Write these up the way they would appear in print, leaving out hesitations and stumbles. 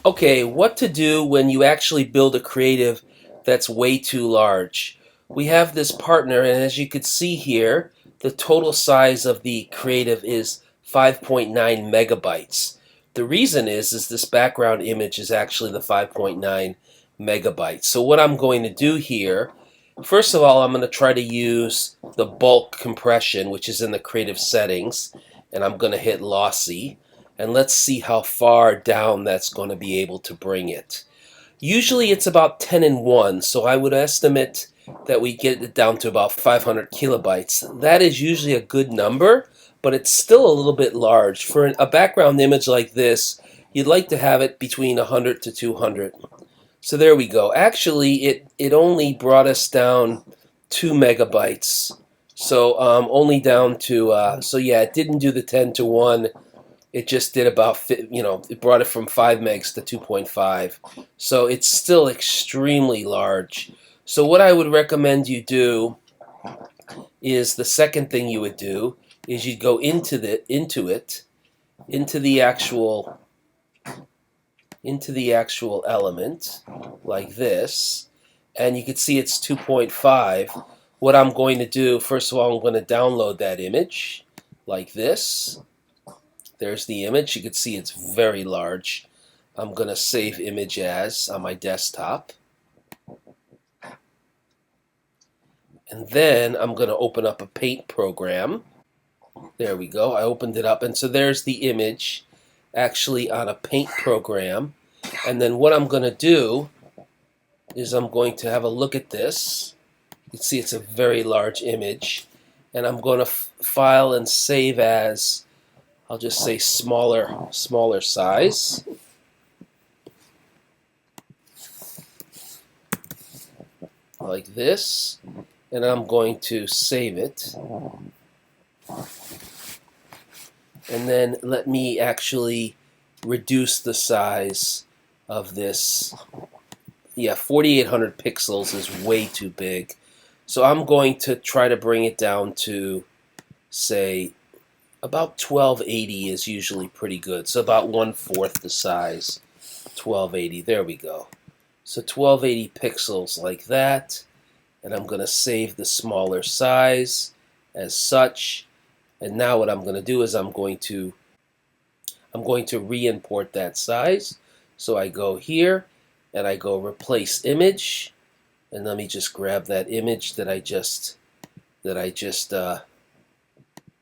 Okay, what to do when you actually build a creative that's way too large. We have this partner, and as you can see here, the total size of the creative is 5.9 megabytes. The reason is this background image is actually the 5.9 megabytes. So what I'm going to do here, first of all, I'm going to try to use the bulk compression, which is in the creative settings, and I'm going to hit lossy. And let's see how far down that's going to be able to bring it. Usually it's about 10 and 1, so I would estimate that we get it down to about 500 kilobytes. That is usually a good number, but it's still a little bit large. For a background image like this, you'd like to have it between 100 to 200. So there we go. Actually, it only brought us down 2 megabytes. So only down to, so yeah, it didn't do the 10 to 1. It just did about, it brought it from 5 megs to 2.5. So it's still extremely large. So what I would recommend you do is the second thing you would do is you'd go into the actual element like this, and you can see it's 2.5. What I'm going to do, first of all, I'm going to download that image like this. There's the image. You can see it's very large. I'm going to save image as on my desktop. And then I'm going to open up a Paint program. There we go. I opened it up. And so there's the image actually on a Paint program. And then what I'm going to do is I'm going to have a look at this. You can see it's a very large image. And I'm going to file and save as, I'll just say smaller size. Like this. And I'm going to save it. And then let me actually reduce the size of this. Yeah, 4800 pixels is way too big. So I'm going to try to bring it down to, say, about 1280 is usually pretty good. So about 1/4 the size. 1280. There we go. So 1280 pixels like that. And I'm going to save the smaller size as such. And now what I'm going to do is I'm going to re-import that size. So I go here and I go replace image, and let me just grab that image that I just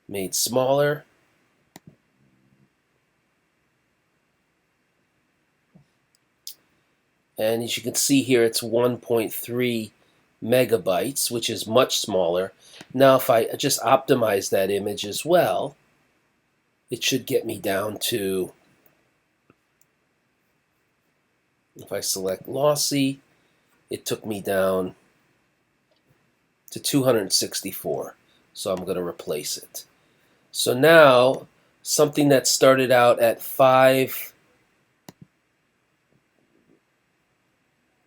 made smaller. And as you can see here, it's 1.3 megabytes, which is much smaller. Now if I just optimize that image as well, it should get me down to, if I select lossy, it took me down to 264. So I'm going to replace it. So now something that started out at 5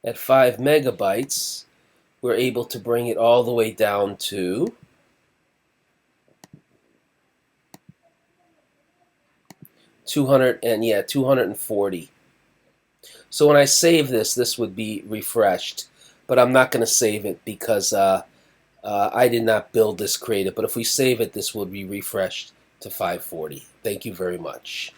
megabytes, we're able to bring it all the way down to 240. So when I save this, this would be refreshed, but I'm not going to save it because I did not build this creative. But if we save it, this will be refreshed to 540. Thank you very much.